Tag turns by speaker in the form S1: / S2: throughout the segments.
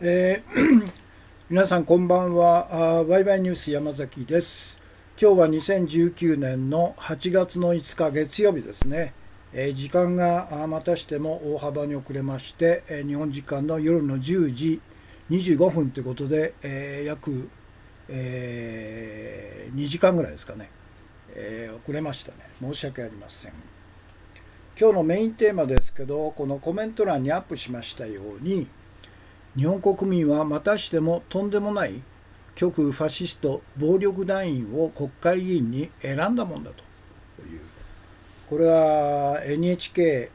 S1: 皆さんこんばんは。ワイワイニュース山崎です。今日は2019年の8月の5日月曜日ですね。時間がまたしても大幅に遅れまして、日本時間の夜の10時25分ということで、約、2時間ぐらいですかね、遅れましたね。申し訳ありません。今日のメインテーマですけど、このコメント欄にアップしましたように、日本国民はまたしてもとんでもない極右ファシスト暴力団員を国会議員に選んだもんだという、これは NHK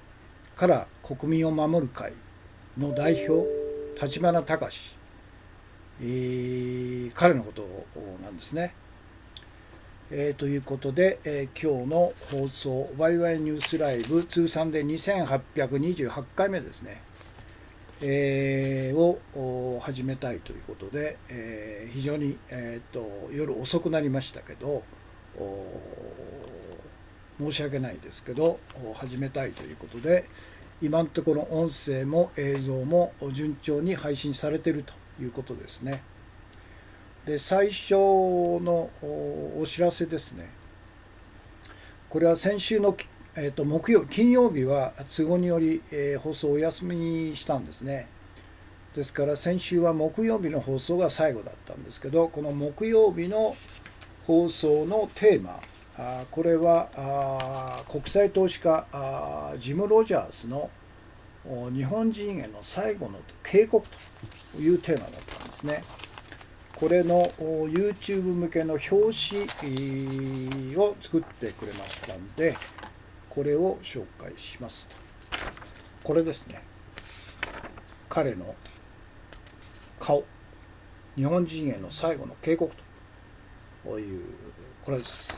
S1: から国民を守る会の代表立花隆、彼のことなんですね。ということで、今日の放送ワイワイニュースライブ通算で2828回目ですね、を始めたいということで、非常に、夜遅くなりましたけど、申し訳ないですけど始めたいということで、今のところ音声も映像も順調に配信されているということですね。で、最初のお知らせですね。これは先週の、金曜日は都合により、放送をお休みにしたんですね。ですから先週は木曜日の放送が最後だったんですけど、この木曜日の放送のテーマ、これは国際投資家ジム・ロジャースの日本人への最後の警告というテーマだったんですね。これの YouTube 向けの表紙を作ってくれましたんで、これを紹介しますと。これですね。彼の顔、日本人への最後の警告という、これです。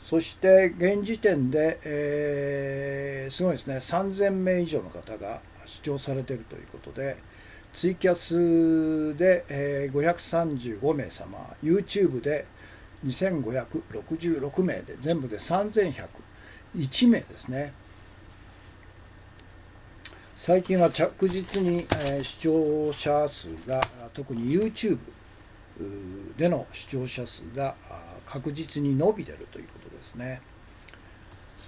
S1: そして現時点で、すごいですね、3000名以上の方が視聴されているということで、ツイキャスで、535名様、YouTube で2566名で、全部で3101名ですね。最近は着実に、視聴者数が、特に YouTube での視聴者数が確実に伸びているということですね。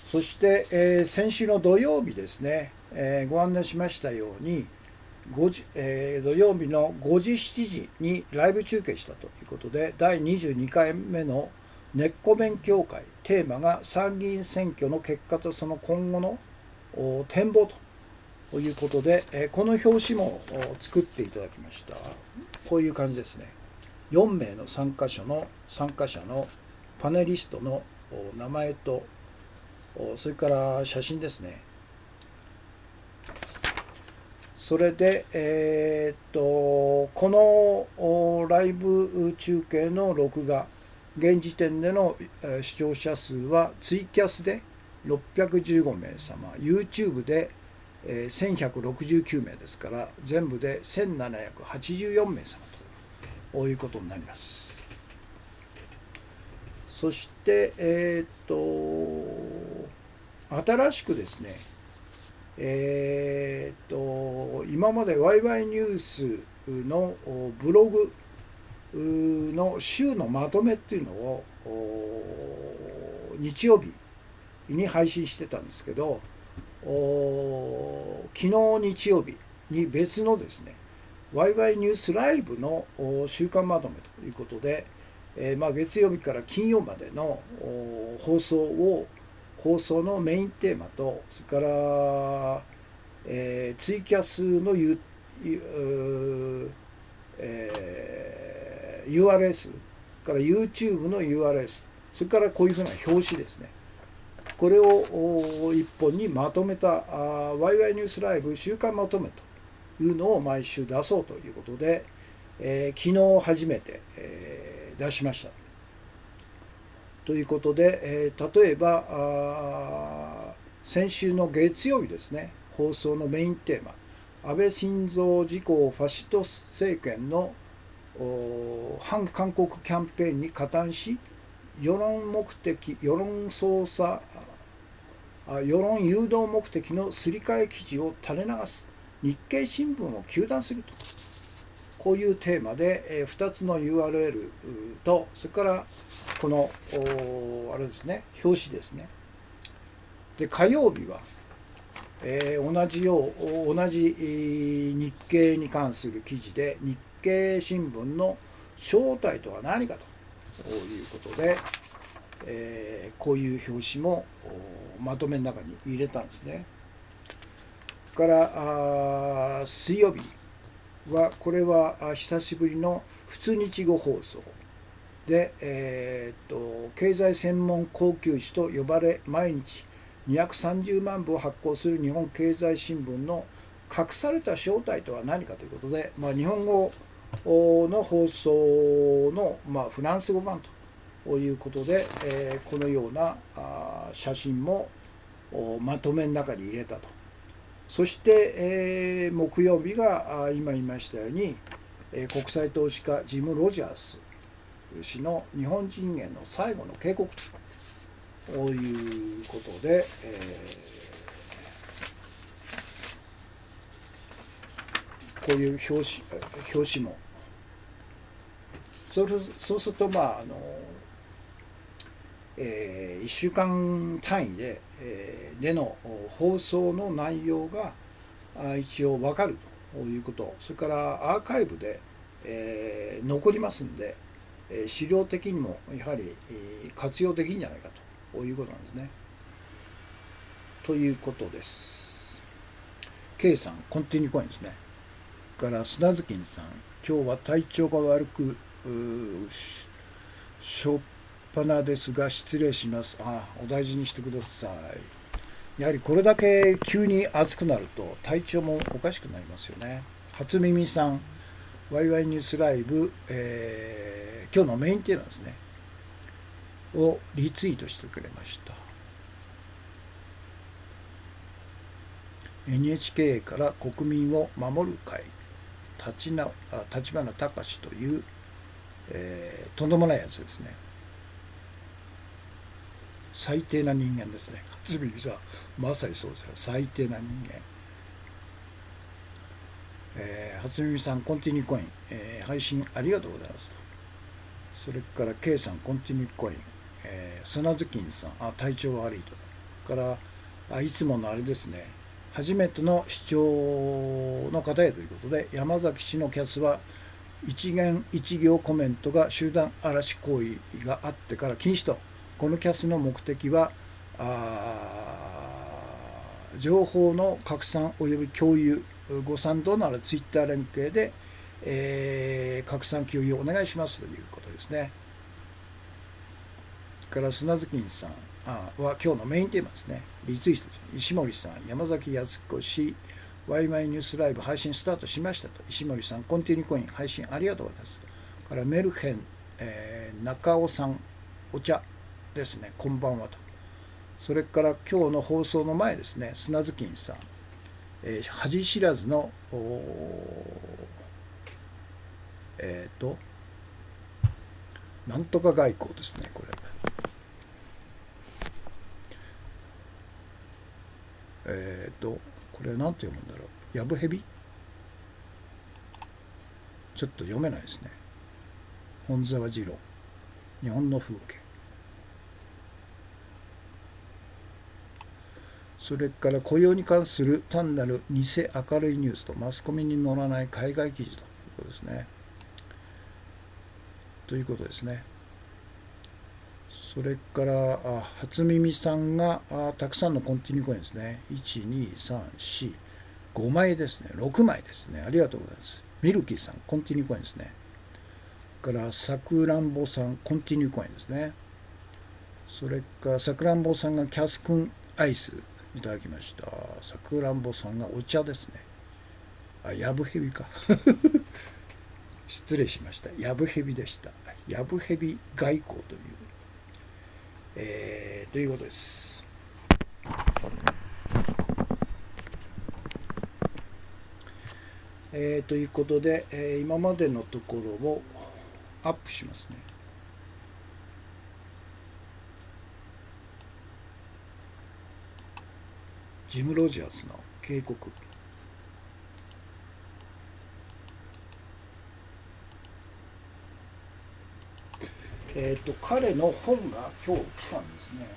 S1: そして、先週の土曜日ですね、ご案内しましたように土曜日の5時7時にライブ中継したということで、第22回目の根っこ勉強会、テーマが参議院選挙の結果とその今後の展望ということで、この表紙も作っていただきました。こういう感じですね。4名の参加者のパネリストの名前と、それから写真ですね。それで、このライブ中継の録画、現時点での視聴者数はツイキャスで615名様、YouTube で1169名ですから、全部で1784名様ということになります。そして、新しくですね、今までワイワイニュースのブログの週のまとめっていうのを日曜日に配信してたんですけど、昨日日曜日に別のですね、ワイワイニュースライブの週間まとめということで、月曜日から金曜までの放送のメインテーマと、それから、ツイキャスの、URS から YouTube の URS、 それからこういうふうな表紙ですね、これを一本にまとめたワイワイニュースライブ週間まとめというのを毎週出そうということで、昨日初めて、出しました。ということで、例えば先週の月曜日ですね、放送のメインテーマ、安倍晋三自公ファシスト政権の反韓国キャンペーンに加担し、世論誘導目的のすり替え記事を垂れ流す日経新聞を糾弾するとこういうテーマで、2つの URL と、それからこのあれですね、表紙ですね。で火曜日は、同じ日経に関する記事で、日経新聞の正体とは何かということで、こういう表紙もまとめの中に入れたんですね。から水曜日は、これは久しぶりの普通日語放送で、経済専門高級紙と呼ばれ、毎日230万部を発行する日本経済新聞の隠された正体とは何かということで、日本語の放送の、フランス語版ということで、このような写真もまとめの中に入れたと。そして、木曜日が今言いましたように、国際投資家ジム・ロジャース氏の日本人への最後の警告ということで、こういう表紙もそうすると1週間単位での放送の内容が一応分かるということ、それからアーカイブで残りますんで、資料的にもやはり活用できるんじゃないかということなんですね。ということです。K さん、コンティニューコインですね。から砂月さん、今日は体調が悪くしょっぱなですが失礼します。お大事にしてください。やはりこれだけ急に暑くなると体調もおかしくなりますよね。初耳さん、ワイワイニュースライブ、今日のメインテーマですねをリツイートしてくれました。 NHK から国民を守る会、立花隆という、とんでもないやつですね。最低な人間ですね。初耳さん、まさにそうですよ。最低な人間。初耳さん、コンティニューコイン、配信ありがとうございますと。それから K さん、コンティニューコイン、砂ずきんさん、体調悪いと。からいつものあれですね、初めての視聴の方へということで、山崎氏のキャスは一言一行コメントが集団嵐行為があってから禁止と。このキャスの目的は情報の拡散及び共有、ご賛同ならツイッター連携で、拡散共有をお願いしますということですね。から砂月さんは今日のメインテーマですね。リツイートです。石森さん、山崎康子氏、ワイマイニュースライブ配信スタートしましたと。石森さん、コンティニューコイン配信ありがとうございます。からメルヘン、中尾さん、お茶ですね、こんばんはと。それから今日の放送の前ですね、砂月さん、恥知らずのなんとか外交ですね、これ。これは何て読むんだろう。やぶへび、ちょっと読めないですね。本沢次郎、日本の風景。それから雇用に関する単なる偽明るいニュースとマスコミに載らない海外記事ということですね。ということですね。それから初耳さんがたくさんのコンティニューコインですね。1、2、3、4、5枚ですね。6枚ですね。ありがとうございます。ミルキーさん、コンティニューコインですね。からさくらんぼさん、コンティニューコインですね。それからさくらんぼさんがキャスクンアイスいただきました。さくらんぼさんがお茶ですね。やぶへびか失礼しました。やぶへびでした。やぶへび外交という、ということです。ということで、今までのところをアップしますね。ジム・ロジャースの警告。彼の本が今日来たんですね。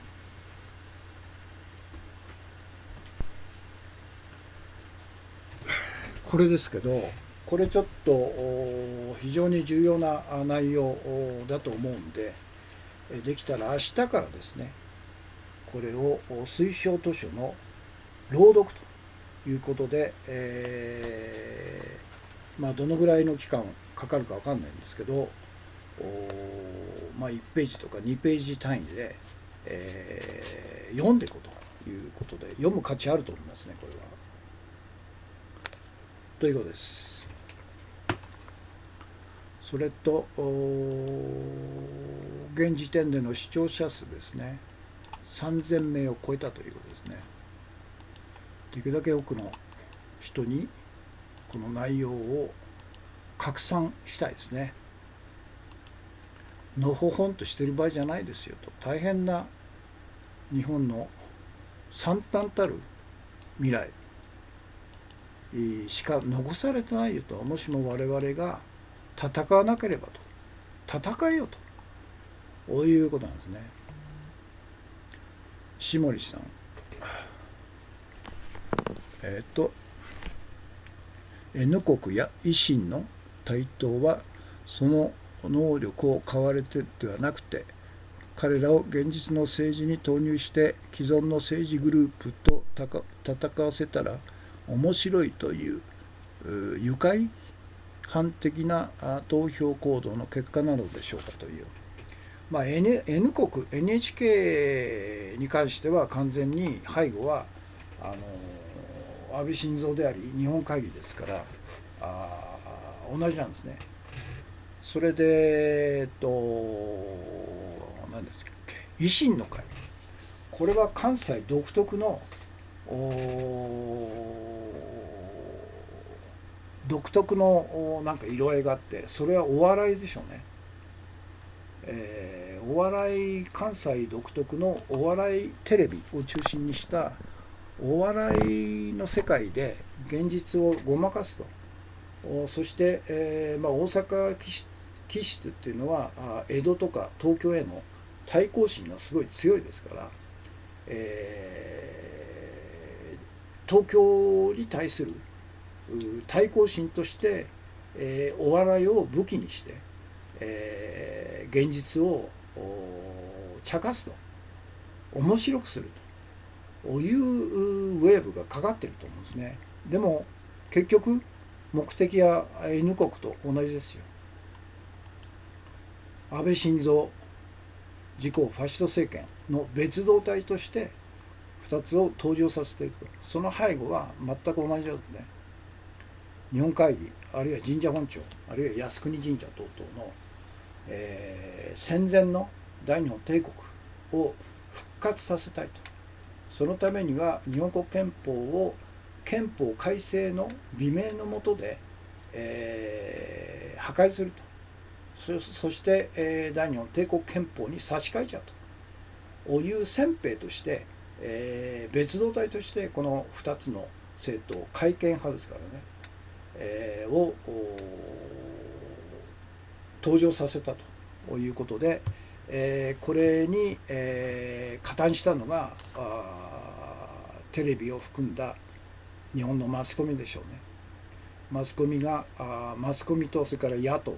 S1: これですけど、これちょっと非常に重要な内容だと思うんで、できたら明日からですね、これを推奨図書の朗読ということで、どのぐらいの期間かかるか分かんないんですけど、1ページとか2ページ単位で、読んでいこうということで、読む価値あると思いますね、これは。ということです。それと現時点での視聴者数ですね、3000名を超えたということですね。できるだけ多くの人にこの内容を拡散したいですね。のほほんとしてる場合じゃないですよと。大変な日本の惨憺たる未来しか残されてないよと。もしも我々が戦わなければと、戦えよと、こういうことなんですね。下森さん、N 国や維新の台頭はその能力を買われてではなくて、彼らを現実の政治に投入して既存の政治グループと戦わせたら面白いという愉快反的な投票行動の結果なのでしょうかという。N 国 NHK に関しては完全に背後は安倍晋三であり日本会議ですから同じなんですね。それで何ですか維新の会、これは関西独特のなんか色合いがあって、それはお笑いでしょうね。お笑い、関西独特のお笑いテレビを中心にしたお笑いの世界で現実をごまかすと。そして、大阪気質っていうのは江戸とか東京への対抗心がすごい強いですから、東京に対する対抗心として、お笑いを武器にして、現実を茶化すと、面白くするというウェーブがかかっていると思うんですね。でも結局目的は N 国と同じですよ。安倍晋三自公ファシスト政権の別動隊として2つを登場させていくと。その背後は全く同じなんですね。日本会議、あるいは神社本庁、あるいは靖国神社等々の、戦前の大日本帝国を復活させたいと。そのためには日本国憲法改正の美名の下で、破壊すると。そして、大日本帝国憲法に差し替えちゃうという先兵として、別動隊としてこの2つの政党、改憲派ですからね、を登場させたということで、これに、加担したのがテレビを含んだ日本のマスコミでしょうね。マスコミとそれから野党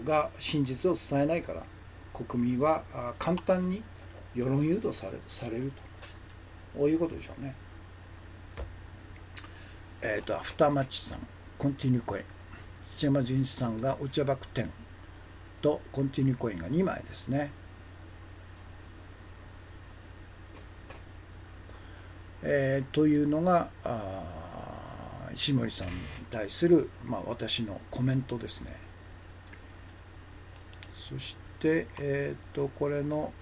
S1: が真実を伝えないから国民は簡単に世論誘導されるということでしょうね。アフターマッチさん、コンティニューコイン、土山純一さんがお茶バク10とコンティニューコインが2枚ですね。というのが石森さんに対する、私のコメントですね。そして、これの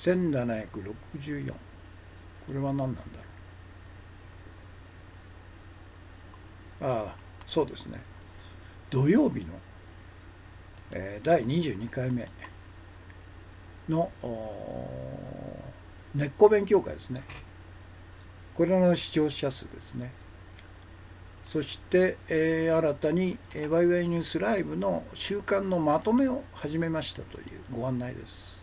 S1: 1764、これは何なんだろああ、そうですね。土曜日の、第22回目の根っこ勉強会ですね。これの視聴者数ですね。そして、新たに、ワイワイニュースライブの週間のまとめを始めましたというご案内です。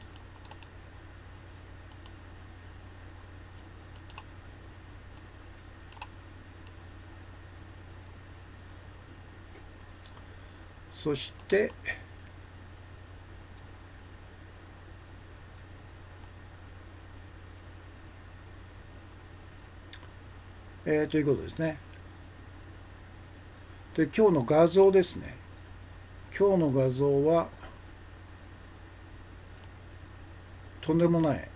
S1: そして、ということですね。で、今日の画像ですね。今日の画像は、とんでもない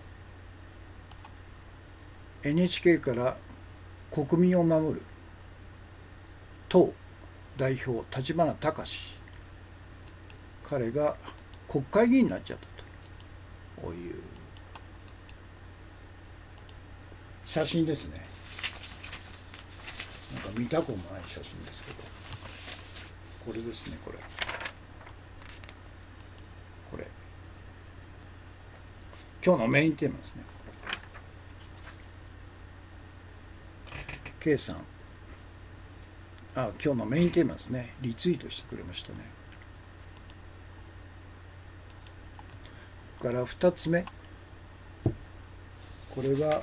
S1: NHK から国民を守る党代表立花孝志、彼が国会議員になっちゃったという写真ですね。なんか見たこともない写真ですけど、これですね。これ今日のメインテーマですね。K さん、今日のメインテーマですね。リツイートしてくれましたね。から2つ目、これは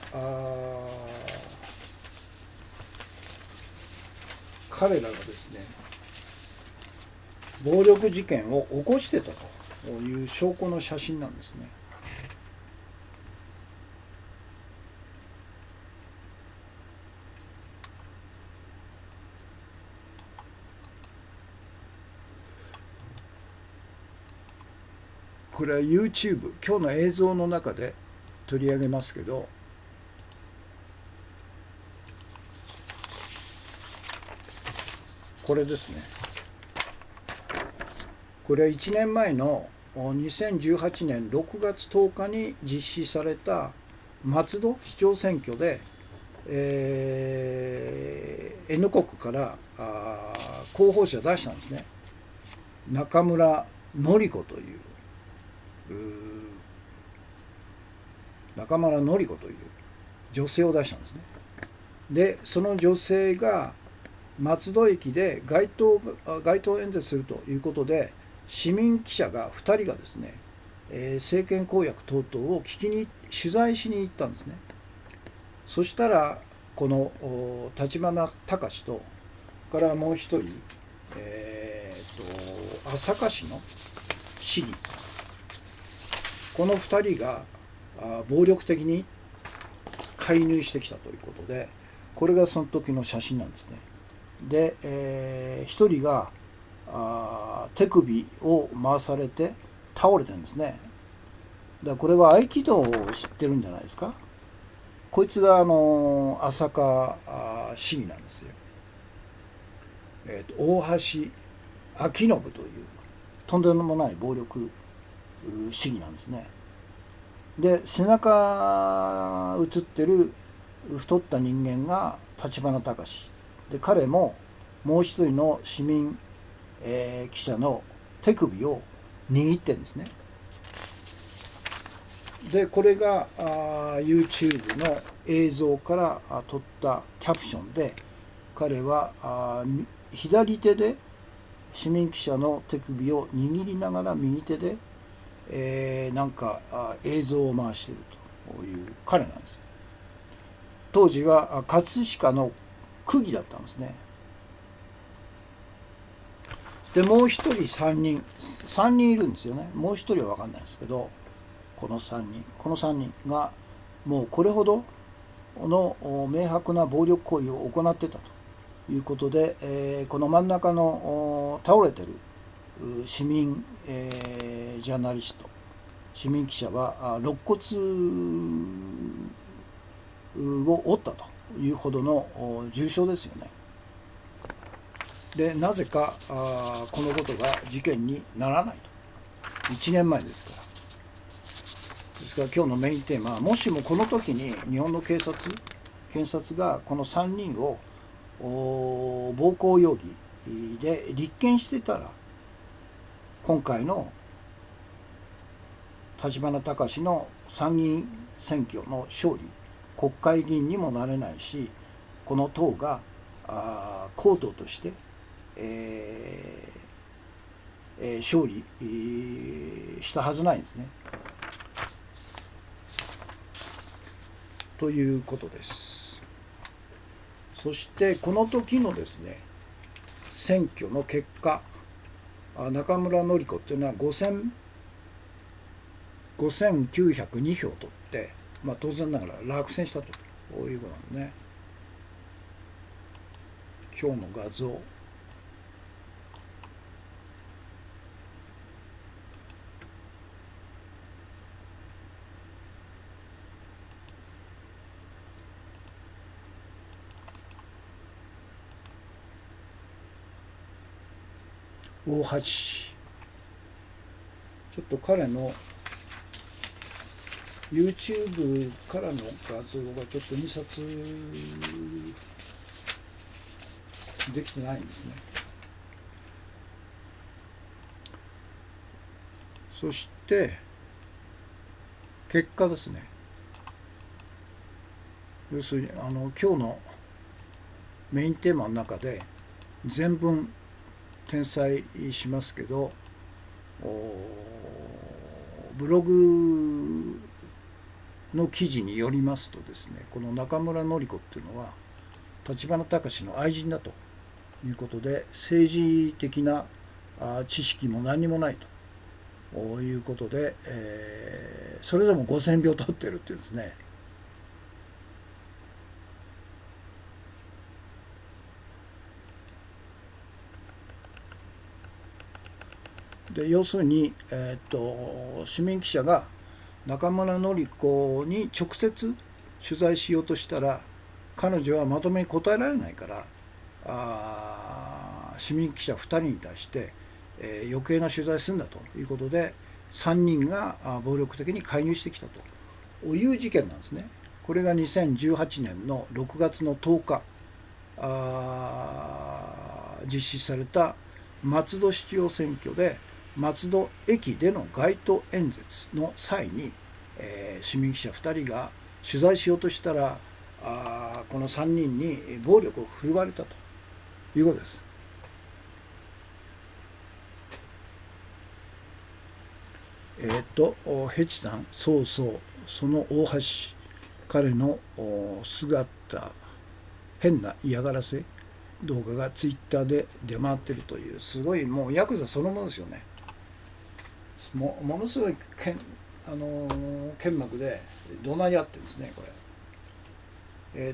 S1: 彼らがですね、暴力事件を起こしてたという証拠の写真なんですね。これは YouTube、今日の映像の中で取り上げますけど、これですね。これは1年前の2018年6月10日に実施された松戸市長選挙で、N 国から候補者出したんですね。中村典子という中村典子という女性を出したんですね。でその女性が松戸駅で街頭演説するということで、市民記者が2人がですね、政権公約等々を取材しに行ったんですね。そしたらこの立花孝とからもう一人、朝霞市の市議、この2人が暴力的に介入してきたということで、これがその時の写真なんですね。で、1人が手首を回されて倒れてるんですね。だからこれは合気道を知ってるんじゃないですか。こいつが朝霞市議なんですよ。大橋昭信というとんでもない暴力市議なんですね。で背中写ってる太った人間が立花孝で、彼ももう一人の市民、記者の手首を握ってるんですね。でこれがYouTube の映像から撮ったキャプションで、彼は左手で市民記者の手首を握りながら右手で、なんか映像を回しているという彼なんですよ。当時は葛飾の区議だったんですね。でもう一人3人いるんですよね。もう一人は分かんないですけど、この3人がもうこれほどの明白な暴力行為を行っていたということで、この真ん中の倒れてる市民、ジャーナリスト、市民記者は肋骨を折ったというほどの重傷ですよね。でなぜかこのことが事件にならないと。1年前ですから。ですから今日のメインテーマは、もしもこの時に日本の検察がこの3人を暴行容疑で立件してたら、今回の立花孝志の参議院選挙の勝利、国会議員にもなれないし、この党が公党として、勝利したはずないんですね。ということです。そしてこの時のですね、選挙の結果、中村典子っていうのは5902票取って、当然ながら落選したということなんですね。今日の画像。大橋。ちょっと彼の YouTube からの画像がちょっと印刷できてないんですね。そして結果ですね。要するに今日のメインテーマの中で全文転載しますけど、ブログの記事によりますとですね、この中村典子っていうのは立花孝の愛人だということで、政治的な知識も何もないということで、それでも5000票取ってるっていうんですね。で要するに、市民記者が中村典子に直接取材しようとしたら、彼女はまとめに答えられないから、市民記者2人に対して、余計な取材するんだということで、3人が暴力的に介入してきたという事件なんですね。これが2018年の6月の10日実施された松戸市長選挙で、松戸駅での街頭演説の際に、市民記者2人が取材しようとしたら、この3人に暴力を振るわれたということです。ヘチさん、そうそう、その大橋、彼の姿、変な嫌がらせ動画がツイッターで出回ってるという、すごいもうヤクザそのものですよね。ものすごい剣幕で怒鳴り合ってるんですね、これ。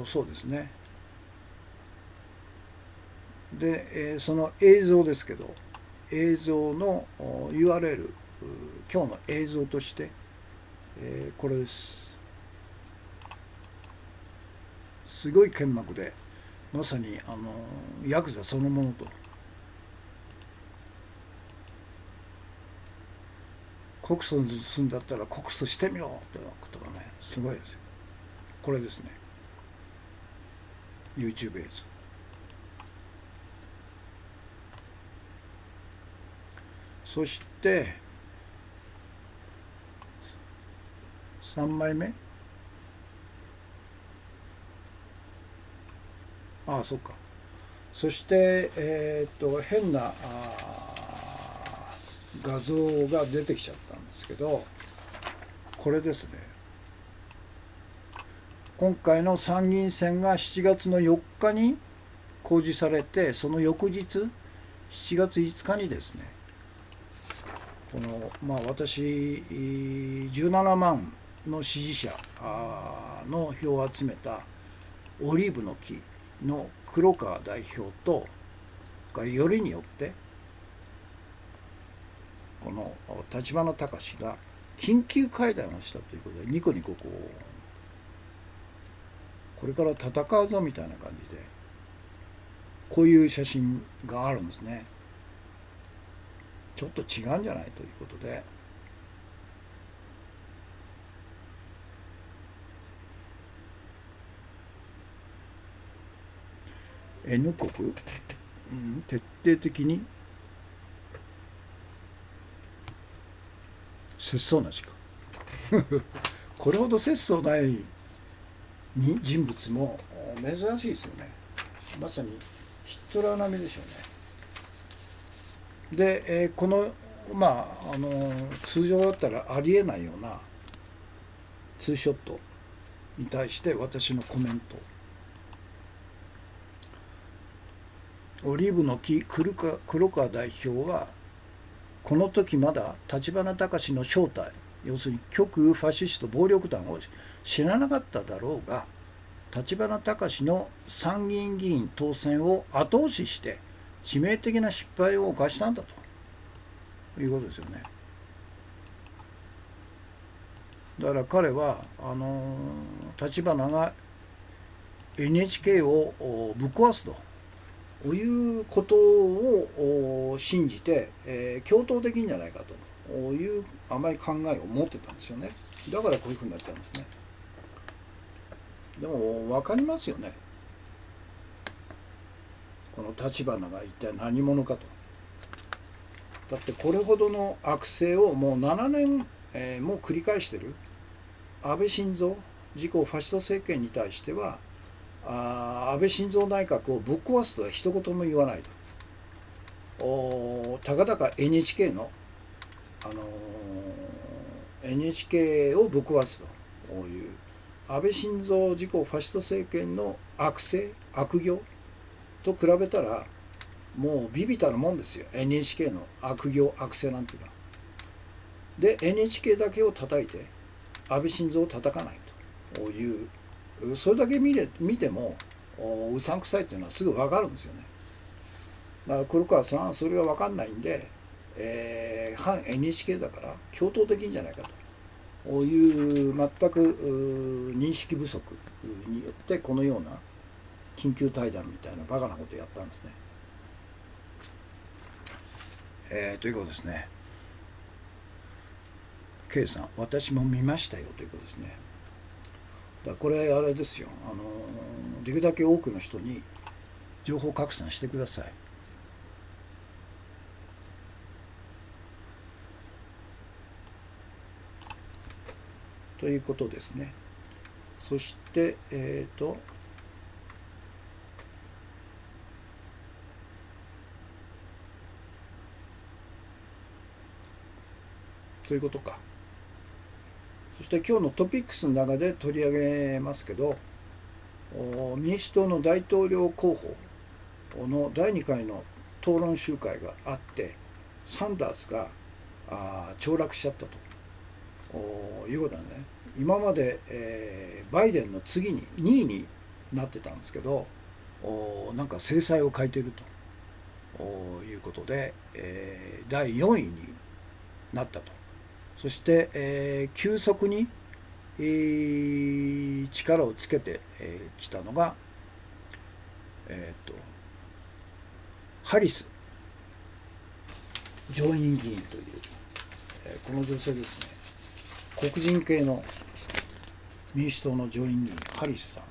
S1: そうですね。で、その映像ですけど、映像の URL、今日の映像として、これです。すごい剣幕で、まさにヤクザそのものと。告訴するんだったら告訴してみろってことがね、すごいですよ。これですね。YouTube 映像。そして3枚目。そうか。そして変な画像が出てきちゃったんですけど、これですね。今回の参議院選が7月の4日に公示されて、その翌日7月5日にですね、この私17万の支持者の票を集めたオリーブの木の黒川代表とがよりによって、この立花孝が緊急会談をしたということで、ニコニコこれから戦うぞみたいな感じで、こういう写真があるんですね。ちょっと違うんじゃないということで、N 国、徹底的に節操なしかこれほど節操ない人物も珍しいですよね。まさにヒットラー並みでしょうね。で、この通常だったらありえないようなツーショットに対して私のコメント。オリーブの木黒川代表はこの時まだ立花隆の正体、要するに極右ファシスト暴力団を知らなかっただろうが、立花隆の参議院議員当選を後押しして致命的な失敗を犯したんだということですよね。だから彼は立花が NHK をぶっ壊すということを信じて、共闘できるんじゃないかという甘い考えを持ってたんですよね。だからこういうふうになっちゃうんですね。でも分かりますよね、この立花が一体何者かと。だってこれほどの悪性をもう7年、もう繰り返してる安倍晋三自公ファシスト政権に対しては、安倍晋三内閣をぶっ壊すとは一言も言わないと。たかだか NHK の、NHK をぶっ壊すという安倍晋三自公ファシスト政権の悪性悪行と比べたらもう微々たるもんですよ、 NHK の悪行悪性なんていうのは。で NHK だけを叩いて安倍晋三を叩かないという、それだけ見てもうさんくさいっていうのはすぐ分かるんですよね。だから黒川さんはそれが分かんないんで、反 NHK だから共闘できるんじゃないかという全く認識不足によってこのような緊急対談みたいなバカなことをやったんですね。ということですね。K さん、私も見ましたよということですね。だからこれあれですよ、できるだけ多くの人に情報拡散してください。ということですね。そしてということか。そして今日のトピックスの中で取り上げますけど、民主党の大統領候補の第2回の討論集会があって、サンダースが凋落しちゃったということだね。今まで、バイデンの次に2位になってたんですけど、なんか制裁を変えているということで、第4位になったと。そして、急速に、力をつけてきたのが、ハリス上院議員という、この女性ですね。黒人系の民主党の上院議員ハリスさん。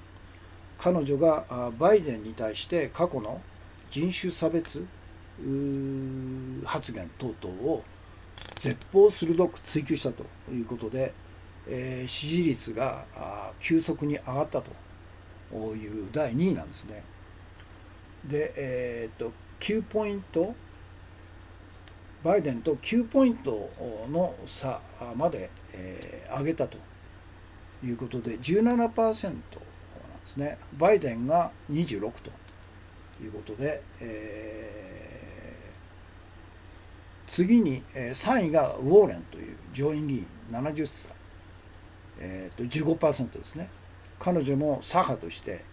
S1: 彼女がバイデンに対して過去の人種差別発言等々を絶望鋭く追及したということで、支持率が急速に上がったという第2位なんですね。で、9ポイント、バイデンと9ポイントの差まで、上げたということで 17% なんですね。バイデンが26ということで、次に3位がウォーレンという上院議員70歳、15% ですね。彼女も左派として、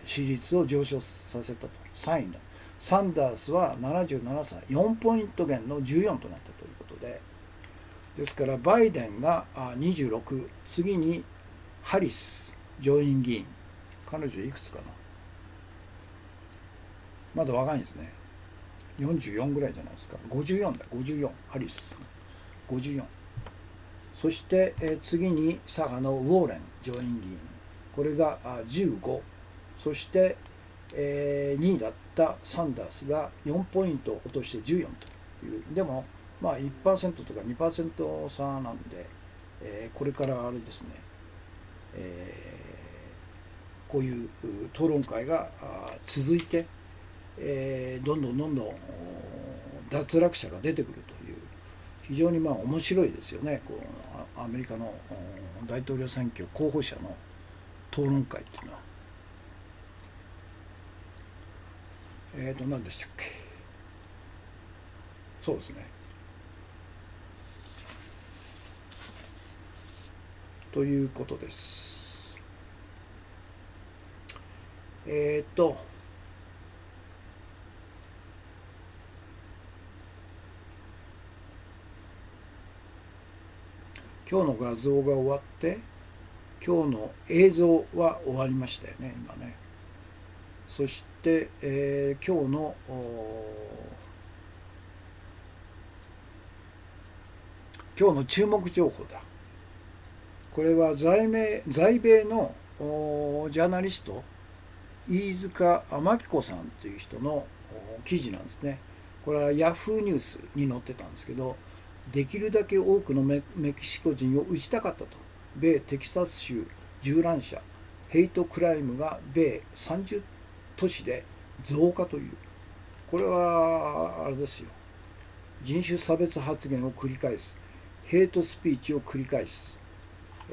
S1: 支持率を上昇させたと。3位だ。サンダースは77歳、4ポイント減の14となったということで、ですからバイデンが26、次にハリス上院議員、彼女いくつかな、まだ若いんですね。44ぐらいじゃないですか。54だ、54、ハリス54。そして、次に左派のウォーレン上院議員、これが15、そして、2位だったサンダースが4ポイント落として14という、でもまあ 1% とか 2% 差なんで、これからあれですね、こういう討論会が続いて、どんどん脱落者が出てくるという、非常にまあ面白いですよね、こうアメリカの大統領選挙候補者の討論会っていうのは。何でしたっけ。そうですね。ということです。今日の画像が終わって、今日の映像は終わりましたよね、今ね。そして、今日の注目情報だ。これは在米のジャーナリスト飯塚真紀子さんという人の記事なんですね。これはヤフーニュースに載ってたんですけど、できるだけ多くのメキシコ人を撃ちたかったと。米テキサス州銃乱射ヘイトクライムが米30都市で増加という、これはあれですよ、人種差別発言を繰り返す、ヘイトスピーチを繰り返す、い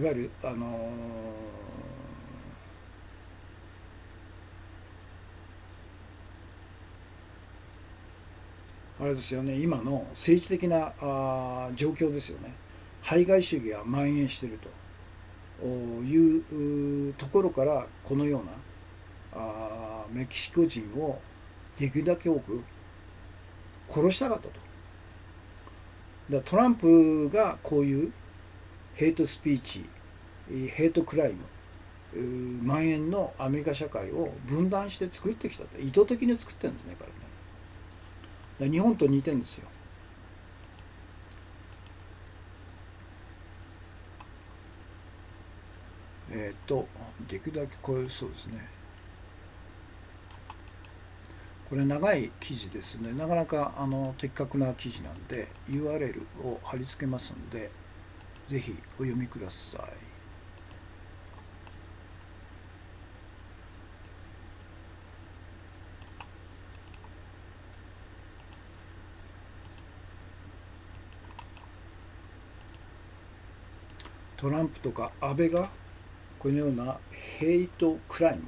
S1: わゆるあれですよね、今の政治的な状況ですよね。排外主義が蔓延しているというところから、このようなメキシコ人をできるだけ多く殺したかったと。トランプがこういうヘイトスピーチ、ヘイトクライム蔓延のアメリカ社会を分断して作ってきたと。意図的に作ってるんですね、彼ね。日本と似てるんですよ。できるだけこれ、そうですね。これ長い記事ですね。なかなか的確な記事なんで URL を貼り付けますので、ぜひお読みください。トランプとか安倍がこのようなヘイトクライム、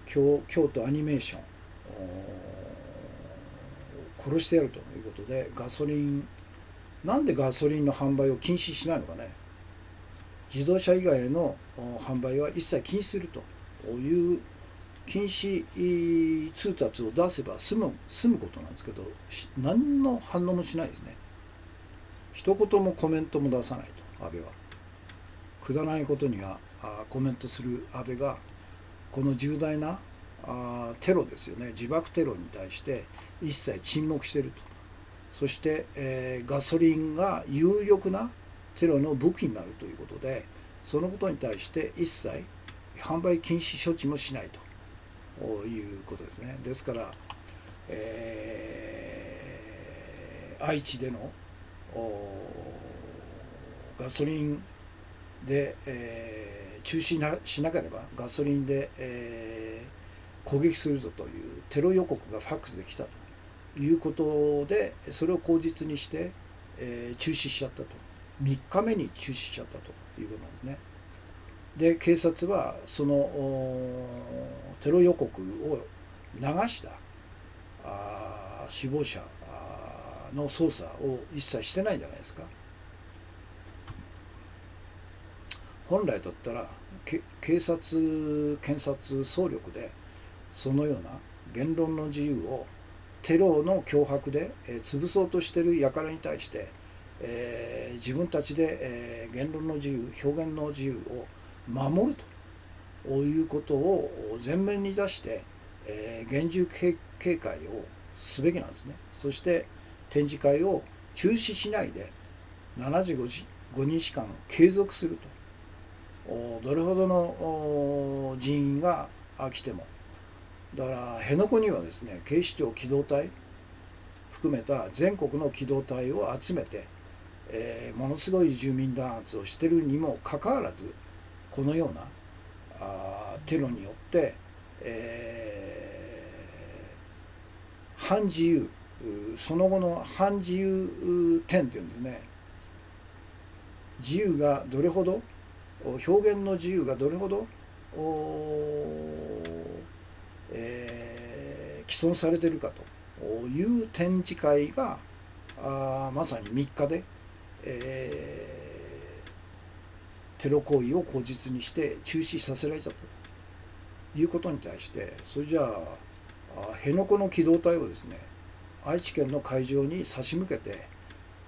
S1: 京都アニメーション殺してやるということで、ガソリン、なんでガソリンの販売を禁止しないのかね。自動車以外の販売は一切禁止するという禁止通達を出せば済むことなんですけど、何の反応もしないですね。一言もコメントも出さないと。安倍はくだらないことにはコメントする安倍が、この重大なテロですよね、自爆テロに対して一切沈黙していると。そして、ガソリンが有力なテロの武器になるということで、そのことに対して一切販売禁止処置もしないということですね。ですから、愛知でのガソリンで、中止しなければガソリンで、攻撃するぞというテロ予告がファックスで来たということで、それを口実にして、中止しちゃったと。3日目に中止しちゃったということなんですね。で警察はそのテロ予告を流した首謀者の捜査を一切してないんじゃないですか。本来だったら警察検察総力でそのような言論の自由をテロの脅迫で潰そうとしている輩に対して、自分たちで、言論の自由、表現の自由を守るということを前面に出して、厳重警戒をすべきなんですね。そして、展示会を中止しないで75日間継続すると。どれほどの人員が来ても、だから辺野古にはですね、警視庁機動隊含めた全国の機動隊を集めて、ものすごい住民弾圧をしているにもかかわらず、このようなテロによって、反自由、その後の反自由点というんですね、自由がどれほど、表現の自由がどれほど毀損されているかという展示会がまさに3日で、テロ行為を口実にして中止させられちゃったということに対して、それじゃあ辺野古の機動隊をですね、愛知県の会場に差し向けて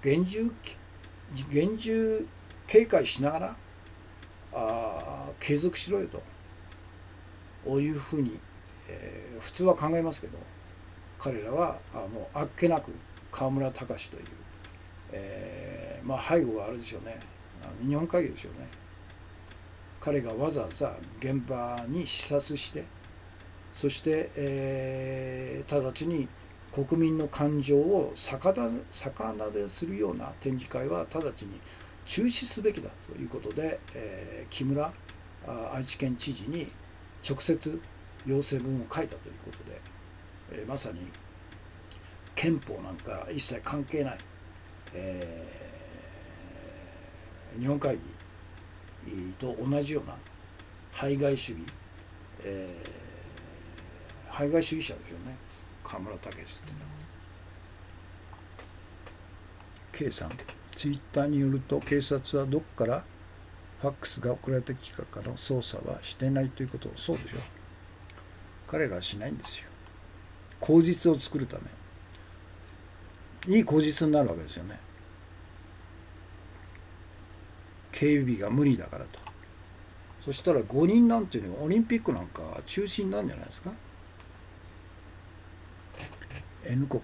S1: 厳重警戒しながら継続しろよというふうに、普通は考えますけど、彼らはもうあっけなく河村たかしという、背後があるでしょうね、日本海軍でしょうね。彼がわざわざ現場に視察して、そして、直ちに国民の感情を逆なでするような展示会は直ちに中止すべきだということで、木村愛知県知事に直接要請文を書いたということで、まさに憲法なんか一切関係ない、日本会議と同じような排外主義、排外主義者ですよね、河村武っていうのは。K さん、ツイッターによると警察はどこからファックスが送られてきたかの捜査はしてないということ。そうでしょ。彼らはしないんですよ。口実を作るため、いい口実になるわけですよね。警備が無理だからと。そしたら5人なんていうのはオリンピックなんか中止になるんじゃないですか。N 国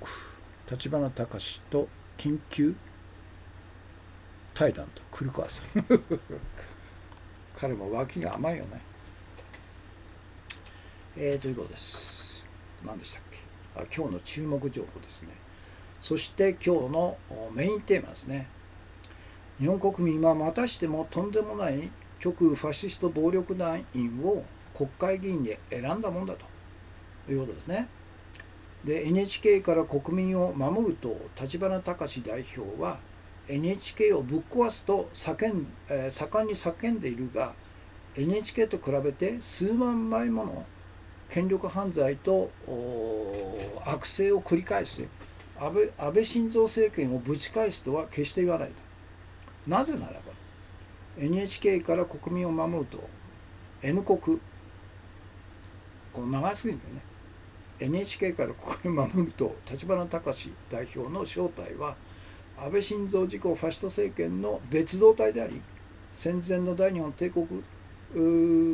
S1: 立花隆と緊急対談と古川さん彼も脇が甘いよね。ということです。何でしたっけ。今日の注目情報ですね。そして今日のメインテーマですね。日本国民はまたしてもとんでもない極右ファシスト暴力団員を国会議員に選んだもんだということですね。で NHK から国民を守ると立花隆代表は NHK をぶっ壊すと盛んに叫んでいるが、 NHK と比べて数万倍もの権力犯罪と悪政を繰り返す安倍晋三政権をぶち返すとは決して言わないと。なぜならば NHK から国民を守ると N 国、この長すぎてね、NHK から国民を守ると立花隆代表の正体は安倍晋三自公ファシスト政権の別動隊であり、戦前の大日本帝国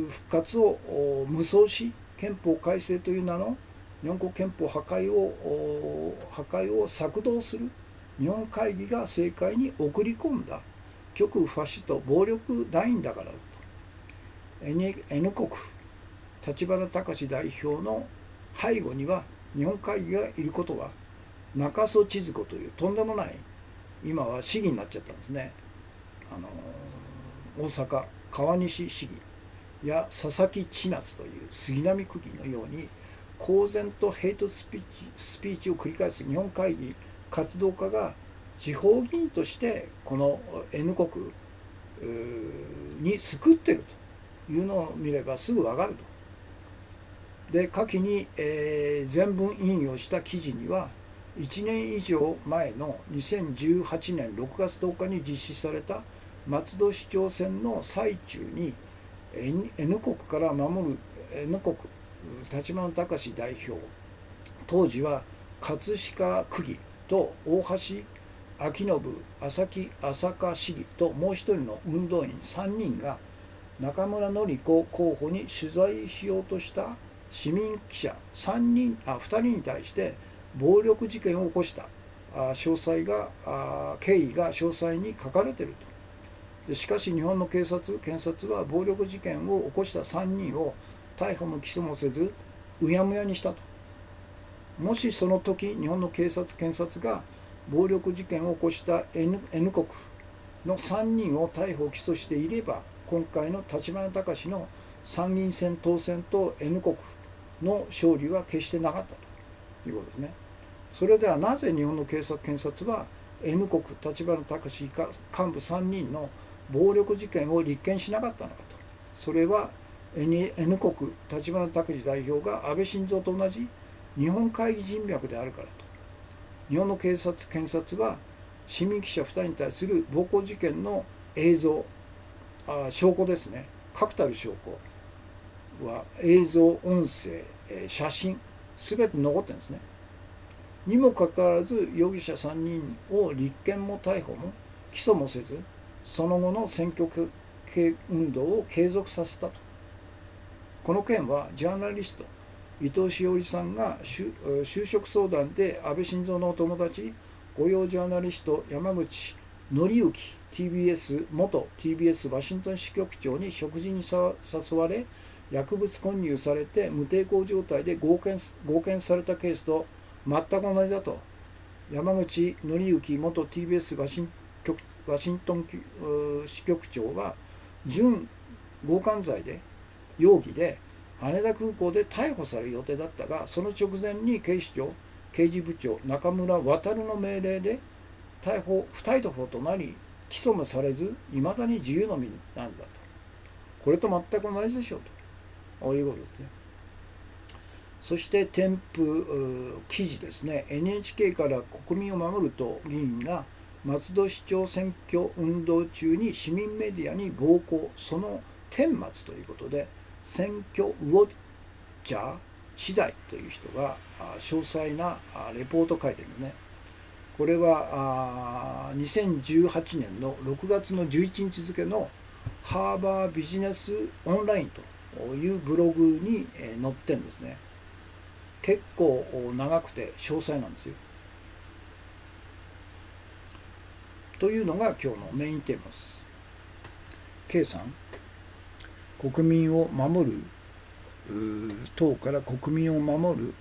S1: 復活を無双し、憲法改正という名の日本国憲法破壊を策動する日本会議が政界に送り込んだ極右ファシスト暴力団員だからだと。N 国立花隆代表の背後には日本会議がいることは、中曽千鶴子というとんでもない、今は市議になっちゃったんですね。大阪川西市議や佐々木千夏という杉並区議のように公然とヘイトスピーチを繰り返す日本会議活動家が地方議員としてこの N 国に救っているというのを見ればすぐ分かると。で下記に、全文引用した記事には1年以上前の2018年6月10日に実施された松戸市長選の最中に N 国から守る N 国立花隆代表、当時は葛飾区議と大橋昭信朝霞市議ともう一人の運動員3人が中村典子候補に取材しようとした市民記者2人に対して暴力事件を起こした経緯が詳細に書かれていると。でしかし日本の検察は暴力事件を起こした3人を逮捕も起訴もせずうやむやにしたと。もしその時日本の検察が暴力事件を起こした N 国の3人を逮捕・起訴していれば、今回の立花孝の参議院選当選と N 国の勝利は決してなかったということですね。それではなぜ日本の検察は N 国立花孝幹部3人の暴力事件を立件しなかったのかと。それは N 国立花孝代表が安倍晋三と同じ日本会議人脈であるからと。日本の検察は市民記者2人に対する暴行事件の映像、証拠ですね、確たる証拠は映像、音声、写真全て残ってるんですね。にもかかわらず容疑者3人を立件も逮捕も起訴もせず、その後の選挙運動を継続させたと。この件はジャーナリスト伊藤詩織さんが就職相談で安倍晋三のお友達、御用ジャーナリスト山口紀之元 TBS ワシントン支局長に食事に誘われ薬物混入されて無抵抗状態で合憲されたケースと全く同じだと。山口紀之元 TBS ワシントン支局長は準強姦罪で容疑で羽田空港で逮捕される予定だったが、その直前に警視庁刑事部長中村渉の命令で不逮捕となり起訴もされず、いまだに自由の身なんだと。これと全く同じでしょうということですね。そして添付記事ですね。 NHK から国民を守る党議員が松戸市長選挙運動中に市民メディアに暴行、その顛末ということで、選挙ウォッチャー次第という人が詳細なレポートを書いてるんですね。これは2018年の6月の11日付のハーバービジネスオンラインというブログに載ってるんですね。結構長くて詳細なんですよ。というのが今日のメインテーマです。K さん、国民を守る党から国民を守る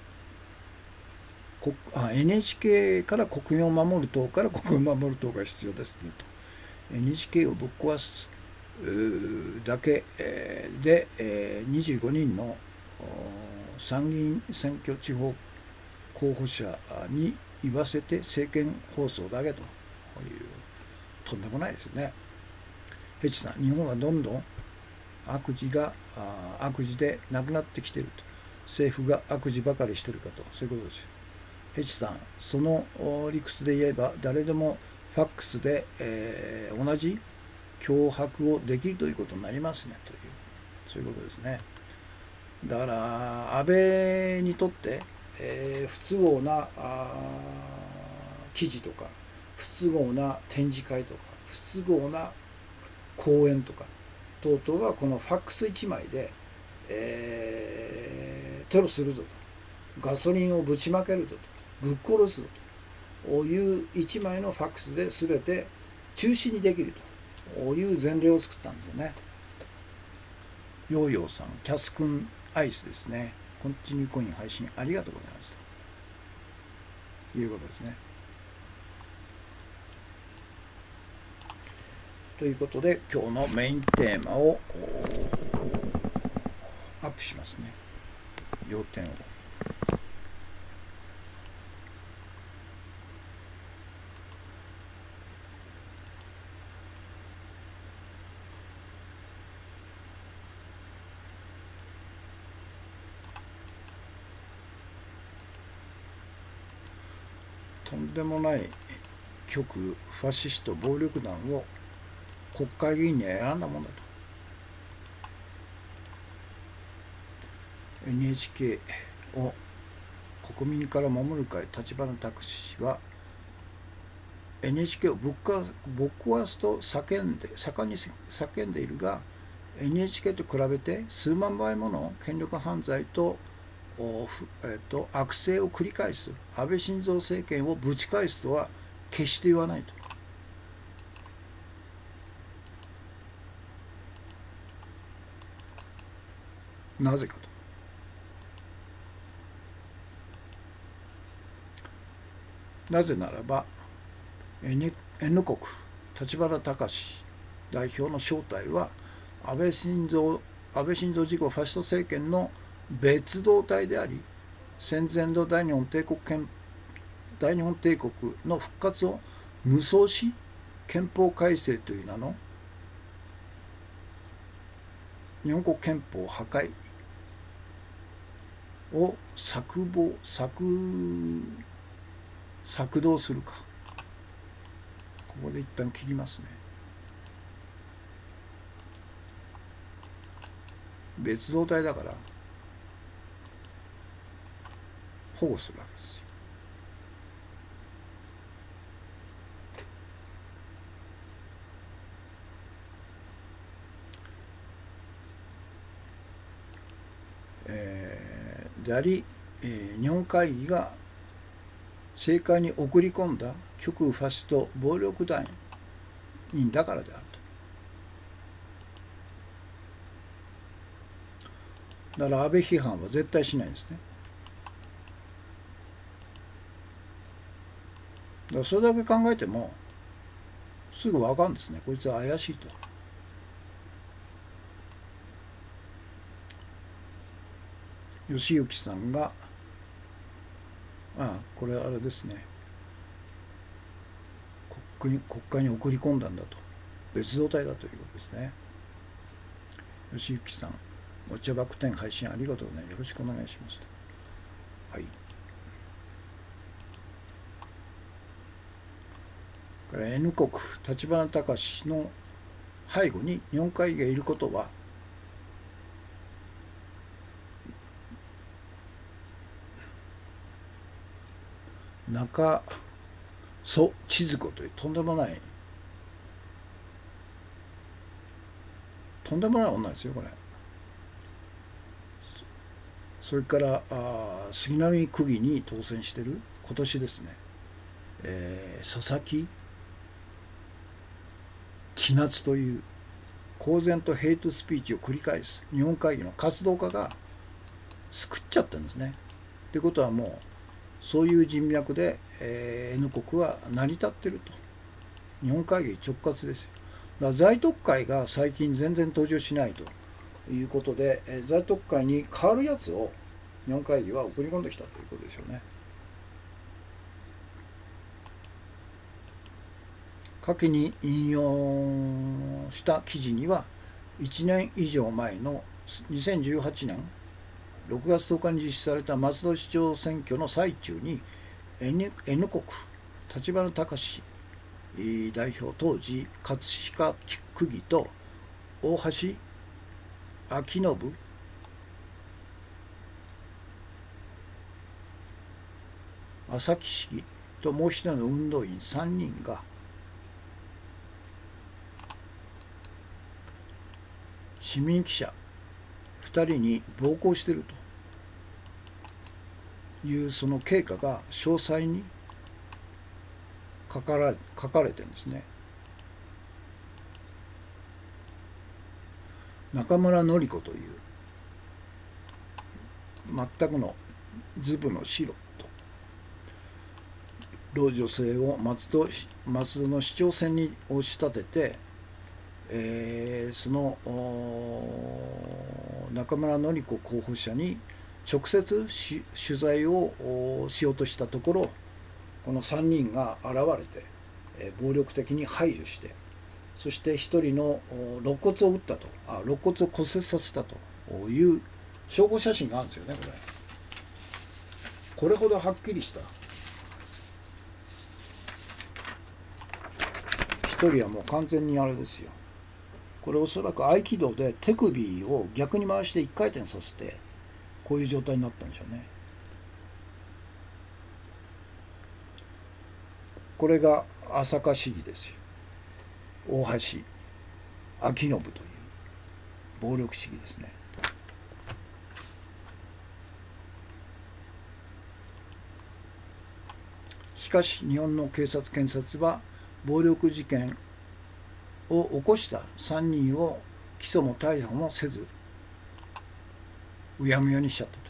S1: NHK から国民を守る党から国民を守る党が必要ですねと。 NHK をぶっ壊すだけで25人の参議院選挙地方候補者に言わせて政見放送だけという、とんでもないですね。ヘチさん、日本はどんどん悪事でなくなってきていると。政府が悪事ばかりしてるかと、そういうことですよ。ヘチさん、その理屈で言えば誰でもファックスで、同じ脅迫をできるということになりますねという、そういうことですね。だから安倍にとって、不都合な記事とか不都合な展示会とか不都合な講演とか等々はこのファックス1枚で、テロするぞと、ガソリンをぶちまけるぞと、ぶっ殺すぞという1枚のファックスで全て中止にできるという前例を作ったんですよね。ヨーヨーさん、キャス君アイスですね。コンティニューコイン配信ありがとうございますということですね。ということで今日のメインテーマをアップしますね。要点を。とんでもない極右ファシスト暴力団を国会議員に選んだものだと。 NHK を国民から守る会立花孝志は NHK をぶっ壊すと盛んに叫んでいるが、 NHK と比べて数万倍もの権力犯罪と悪政を繰り返す安倍晋三政権をぶち返すとは決して言わないと。なぜかと。なぜならば N 国立花孝代表の正体は安倍晋三事後ファシスト政権の別動隊であり、戦前の大日本帝国の復活を無双し、憲法改正という名の日本国憲法破壊を策動するか。ここで一旦切りますね。別動隊だから保護するわけですよ。であり、日本会議が政界に送り込んだ極右ファシスト暴力団員だからであると。だから安倍批判は絶対しないんですね。だからそれだけ考えてもすぐ分かるんですね。こいつは怪しいと。吉行さんがこれはあれですね、国会に送り込んだんだと、別動隊だということですね。吉行さん、お茶バク転配信ありがとうね。よろしくお願いしますと。はい。これ N 国立花孝の背後に日本会議がいることは中曽千鶴子というとんでもない女ですよこれ。それから杉並区議に当選してる今年ですね、佐々木千夏という公然とヘイトスピーチを繰り返す日本会議の活動家が救っちゃったんですね。ってことはもうそういう人脈で、N 国は成り立ってると。日本会議直轄ですよ。だから在特会が最近全然登場しないということで、在特会に代わるやつを日本会議は送り込んできたということでしょうね。下記に引用した記事には1年以上前の2018年6月10日に実施された松戸市長選挙の最中に N 国立花孝代表当時葛飾区議と大橋昭信朝木市議ともう一人の運動員3人が市民記者2人に暴行しているというその経過が詳細に書かれてるんですね。中村典子という全くのズブの素人老女性を松戸の市長選に押し立てて、その中村典子候補者に直接取材をしようとしたところ、この3人が現れて、暴力的に排除して、そして1人の肋骨を打ったと、肋骨を骨折させたという証拠写真があるんですよね。これほどはっきりした。1人はもう完全にあれですよ。これおそらく合気道で手首を逆に回して1回転させてこういう状態になったんでしょうね。これが朝霞市議ですよ。大橋昭信という暴力市議ですね。しかし日本の警察検察は暴力事件を起こした3人を起訴も逮捕もせずうやむやにしちゃったと。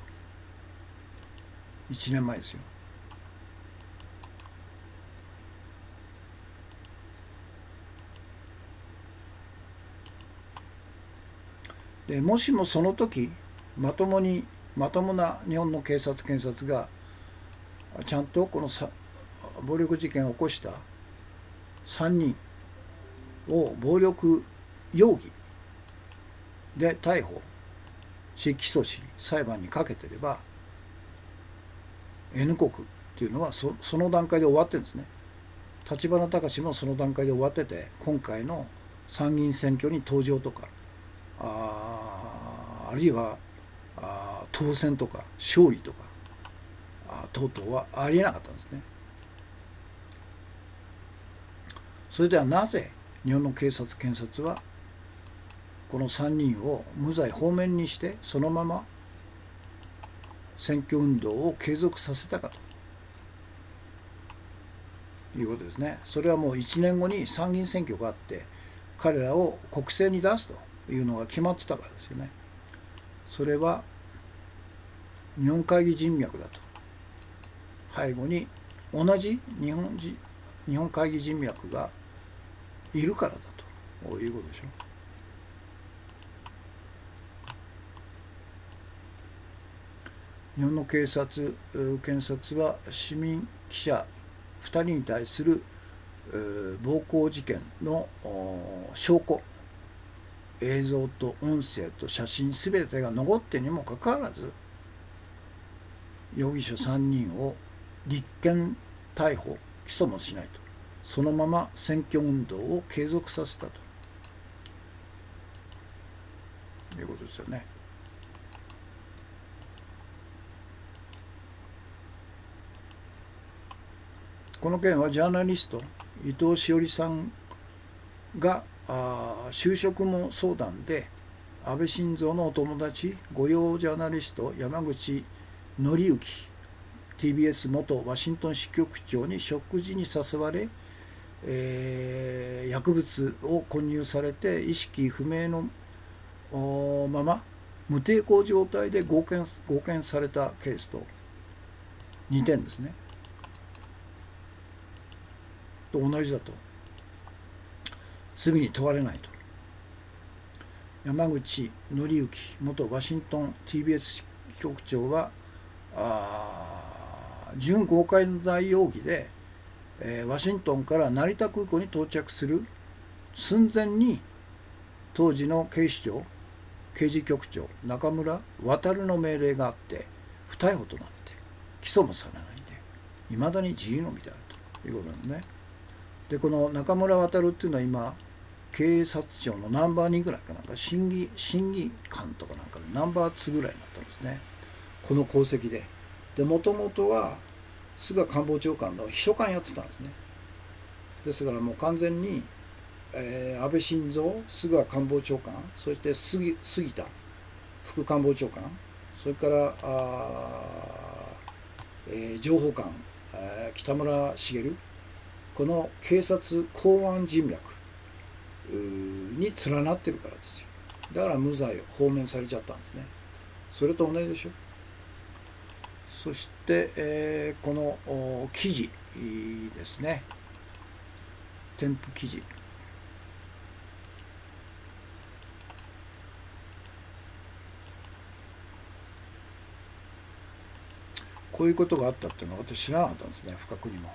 S1: 1年前ですよ。でもしもその時まともな日本の警察検察がちゃんとこの暴力事件を起こした3人を暴力容疑で逮捕し起訴し裁判にかけてれば N 国っていうのはその段階で終わってるんですね。立花孝もその段階で終わってて、今回の参議院選挙に登場とかあるいは当選とか勝利とか等々はありえなかったんですね。それではなぜ日本の警察検察はこの3人を無罪放免にしてそのまま選挙運動を継続させたかということですね。それはもう1年後に参議院選挙があって彼らを国政に出すというのが決まってたからですよね。それは日本海議人脈だと。背後に同じ日本海議人脈がいるからだということでしょう。日本の検察は市民記者2人に対する暴行事件の証拠映像と音声と写真すべてが残ってにもかかわらず容疑者3人を立件逮捕起訴もしないと、そのまま選挙運動を継続させたということですよね。この件はジャーナリスト伊藤詩織さんが就職も相談で安倍晋三のお友達御用ジャーナリスト山口紀之 TBS 元ワシントン支局長に食事に誘われ、薬物を混入されて意識不明のまま無抵抗状態で強姦されたケースと似てんですね。と同じだと罪に問われないと。山口紀之元ワシントン TBS 局長は準強姦罪容疑で、ワシントンから成田空港に到着する寸前に当時の警視庁刑事局長中村渉の命令があって不逮捕となって起訴もされないでいまだに自由の身であるということなんですね。でこの中村渉っていうのは今警察庁のナンバー2ぐらいかなんか審議官とかなんかでナンバー2ぐらいになったんですね、この功績で。もともとは菅官房長官の秘書官やってたんですね。ですからもう完全に、安倍晋三菅官房長官そして杉田副官房長官それから情報官、北村茂この警察公安人脈に連なってるからですよ。だから無罪を放免されちゃったんですね。それと同じでしょ。そして、この記事ですね、添付記事こういうことがあったっていうのは私知らなかったんですね、不覚にも。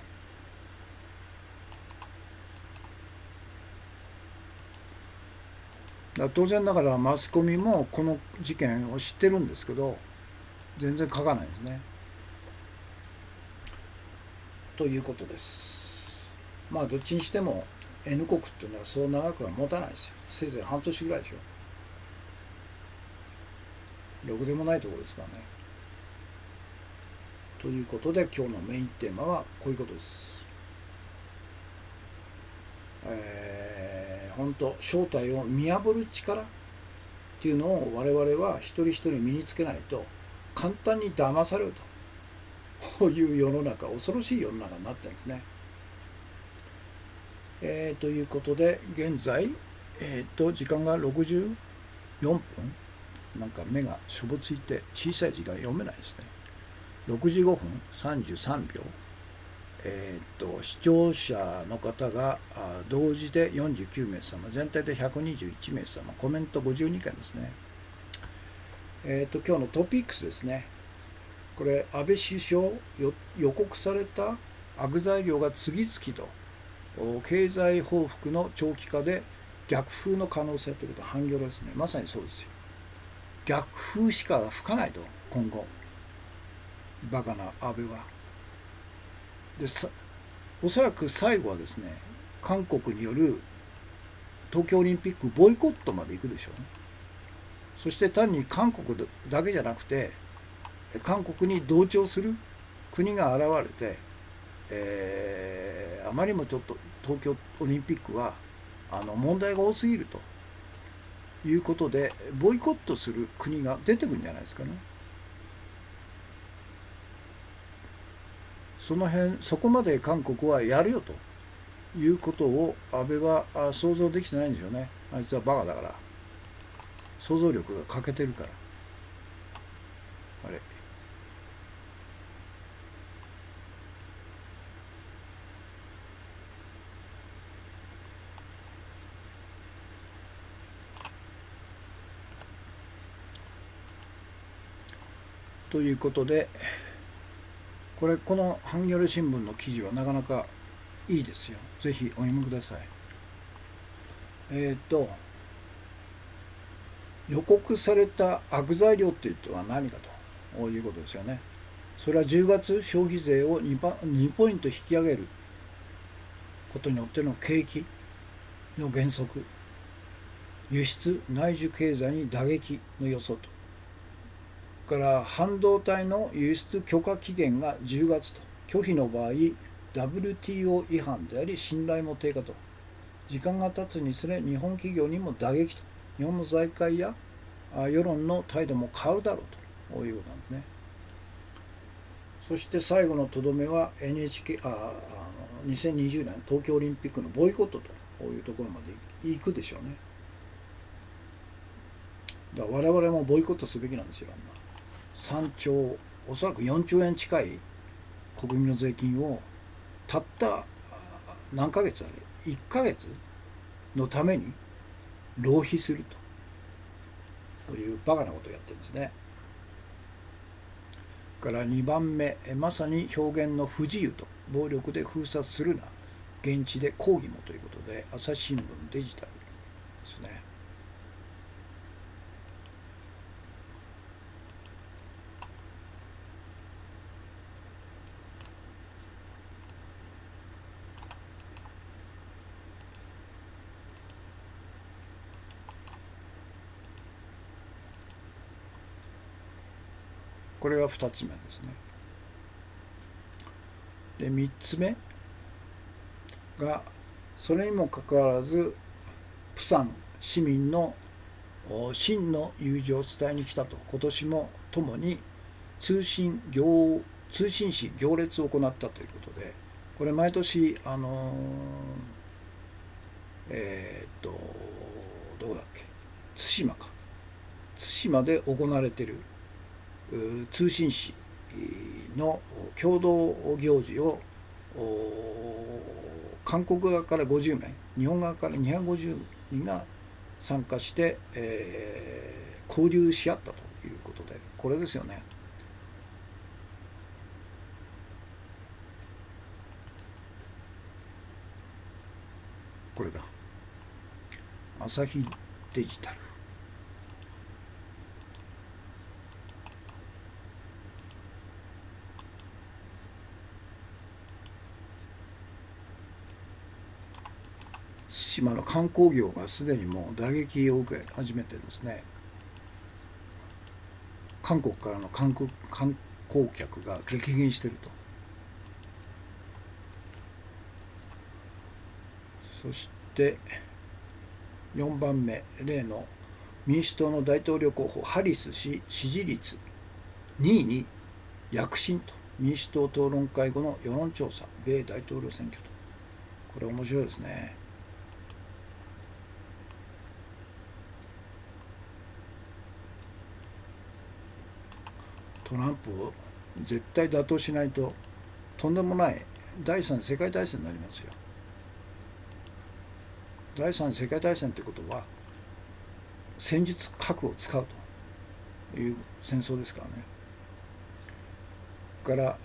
S1: 当然ながらマスコミもこの事件を知ってるんですけど全然書かないですね。ということです。まあどっちにしても N 国っていうのはそう長くは持たないですよ。せいぜい半年ぐらいでしょ。ろくでもないところですからね。ということで今日のメインテーマはこういうことです。本当正体を見破る力っていうのを我々は一人一人身につけないと簡単に騙されると。いう世の中、恐ろしい世の中になってるんですね。ということで現在、時間が64分、なんか目がしょぼついて小さい時間読めないですね。65分33秒。視聴者の方が同時で49名様、全体で121名様、コメント52件ですね。今日のトピックスですね。これ、安倍首相予告された悪材料が次々と経済報復の長期化で逆風の可能性ということは半魚ですね。まさにそうですよ。逆風しか吹かないと、今後。バカな安倍は。でおそらく最後はですね、韓国による東京オリンピックボイコットまで行くでしょうね。そして単に韓国だけじゃなくて、韓国に同調する国が現れて、あまりにもちょっと東京オリンピックは問題が多すぎるということでボイコットする国が出てくるんじゃないですかね。そこまで韓国はやるよということを安倍は想像できてないんでしょうね。あいつはバカだから、想像力が欠けてるから。あれ、ということで、このハンギョレ新聞の記事はなかなかいいですよ。ぜひお読みください。予告された悪材料っていうのは何かということですよね。それは10月消費税を2ポイント引き上げることによっての景気の減速、輸出内需経済に打撃の予想と、から半導体の輸出許可期限が10月と、拒否の場合 WTO 違反であり信頼も低下と、時間が経つにつれ日本企業にも打撃と、日本の財界や世論の態度も変わるだろうということなんですね。そして最後のとどめは 2020年東京オリンピックのボイコットというところまで行くでしょうね。だから我々もボイコットすべきなんですよ。3兆、おそらく4兆円近い国民の税金をたった何ヶ月あれ1ヶ月のために浪費するというバカなことをやってるんですね。から2番目、まさに表現の不自由と暴力で封殺するな、現地で抗議もということで朝日新聞デジタルですね。これが2つ目ですね。で3つ目が、それにもかかわらず釜山市民の真の友情を伝えに来たと、今年もともに通信使行列を行ったということで、これ毎年どこだっけ、対馬で行われている通信使の共同行事を韓国側から50名、日本側から250人が参加して、交流し合ったということで、これですよね。これだ、朝日デジタル。対馬の観光業がすでにもう打撃を受け始めてるんですね。韓国からの観光客が激減していると。そして4番目、例の民主党の大統領候補ハリス氏支持率2位に躍進と民主党討論会後の世論調査、米大統領選挙と。これ面白いですね。トランプを絶対打倒しないととんでもない第三次世界大戦になりますよ。第三次世界大戦ということは戦術核を使うという戦争ですからね。から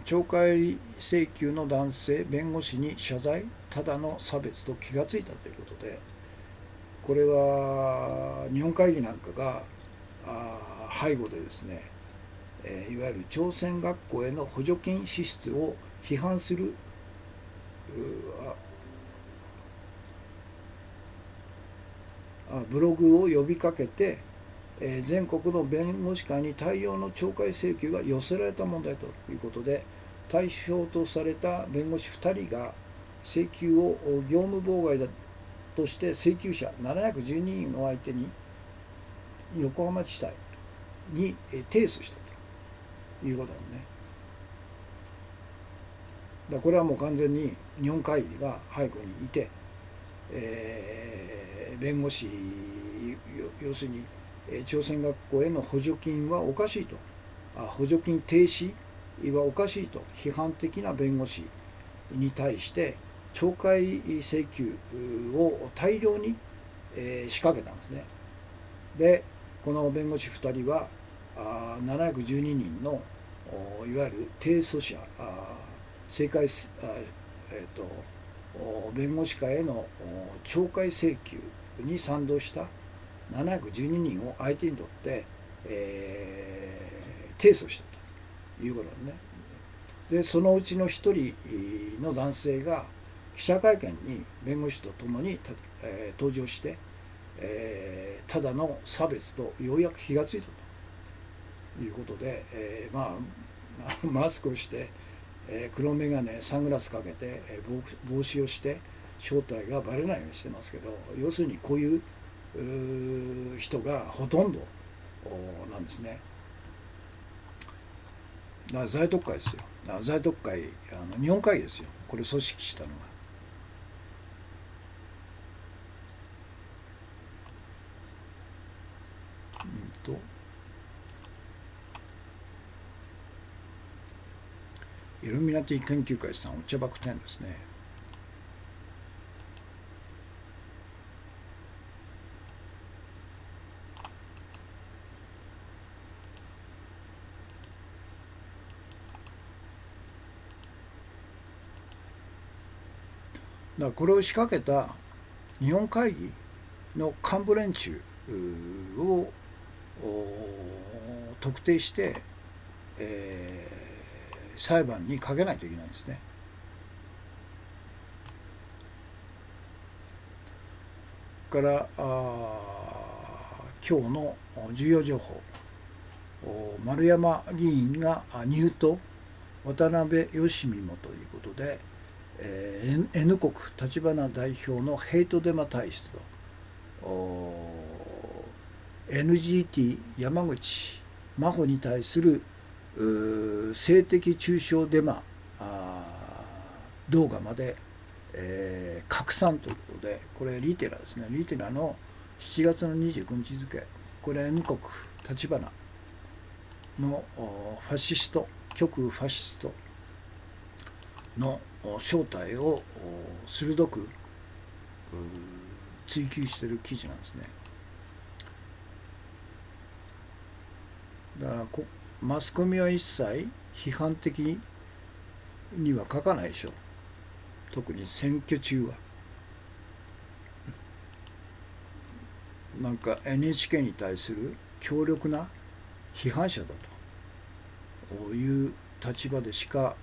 S1: 懲戒請求の男性弁護士に謝罪、ただの差別と気がついたということで、これは日本会議なんかが背後でですね、いわゆる朝鮮学校への補助金支出を批判するブログを呼びかけて、全国の弁護士会に大量の懲戒請求が寄せられた問題ということで、対象とされた弁護士2人が請求を業務妨害だとして請求者712人を相手に横浜地裁に提訴したということなんね。だこれはもう完全に日本会議が背後にいて、弁護士、要するに朝鮮学校への補助金はおかしいと、補助金停止はおかしいと批判的な弁護士に対して懲戒請求を大量に仕掛けたんですね。でこの弁護士2人は712人のいわゆる提訴者、政界弁護士会への懲戒請求に賛同した712人を相手にとって、提訴したということですね。でそのうちの一人の男性が記者会見に弁護士とともに登場して、ただの差別とようやく気がついたということで、マスクをして、黒眼鏡サングラスかけて、帽子をして正体がバレないようにしてますけど、要するにこういう人がほとんどなんですね。だから在特会ですよ。在特会日本会議ですよ、これ組織したのが。イルミナティ研究会さん、お茶爆点ですね。だからこれを仕掛けた日本会議の幹部連中を特定して、裁判にかけないといけないんですね。から今日の重要情報、丸山議員が入党、渡辺義美もということで、N 国立花代表のヘイトデマ体質と NGT 山口真帆に対する性的中傷デマ動画まで、拡散ということで、これリテラですね。リテラの7月の29日付、これ N 国立花のファシスト、極右ファシストの正体を鋭く追求している記事なんですね。だからマスコミは一切批判的には書かないでしょ。特に選挙中は。なんか NHK に対する強力な批判者だという立場でしか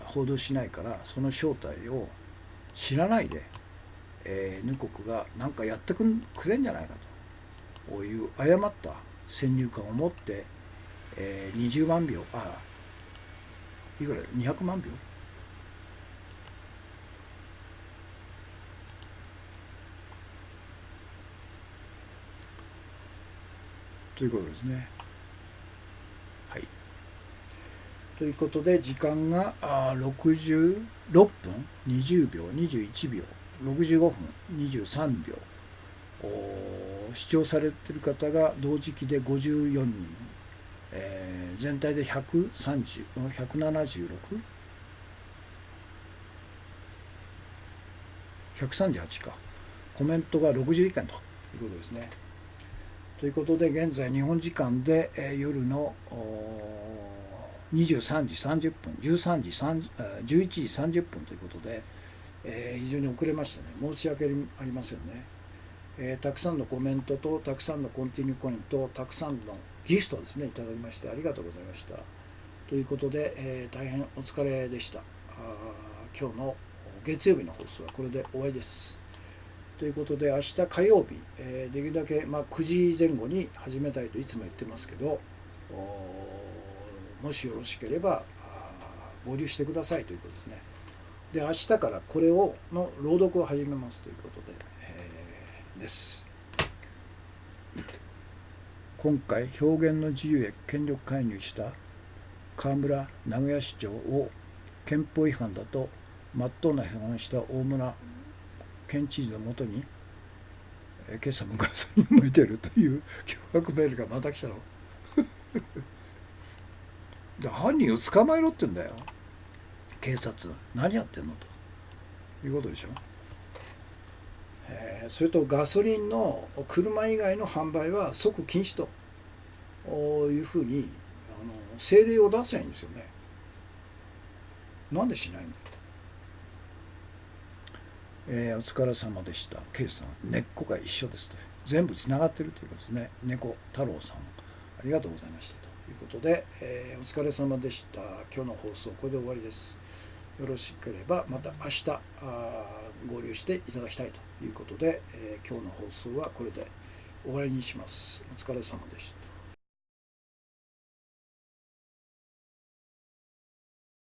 S1: 報道しないから、その正体を知らないで、N 国が何かやってくれんじゃないかという誤った先入観を持って、20万票いくら200万票ということですね。はい。ということで時間が66分20秒21秒65分23秒、視聴されている方が同時期で54人、全体で130、176、138か。コメントが60以下ということですね。ということで現在日本時間で、夜の23時30分11時30分ということで、非常に遅れましたね。申し訳ありませんね。たくさんのコメントとたくさんのコンティニューコインとたくさんのギフトですね、いただきましてありがとうございました。ということで、大変お疲れでした。今日の月曜日の放送はこれで終わりです。ということで明日火曜日、できるだけ、9時前後に始めたいといつも言ってますけど、もしよろしければ合流してくださいということですね。で明日からこれの朗読を始めますということで、です。今回表現の自由へ権力介入した河村名古屋市長を憲法違反だと真っ当な批判した大村県知事のもとに今朝もガソリンを向いているという脅迫メールがまた来たの。で犯人を捕まえろって言うんだよ、警察。何やってんのということでしょ。それとガソリンの車以外の販売は即禁止というふうに政令を出せばいいんですよね。なんでしないの。お疲れ様でした。K さん、根っこが一緒ですと。全部つながってるということですね。猫太郎さん、ありがとうございましたということで、お疲れ様でした。今日の放送、これで終わりです。よろしければまた明日合流していただきたいということで、今日の放送はこれで終わりにします。お疲れ様でした。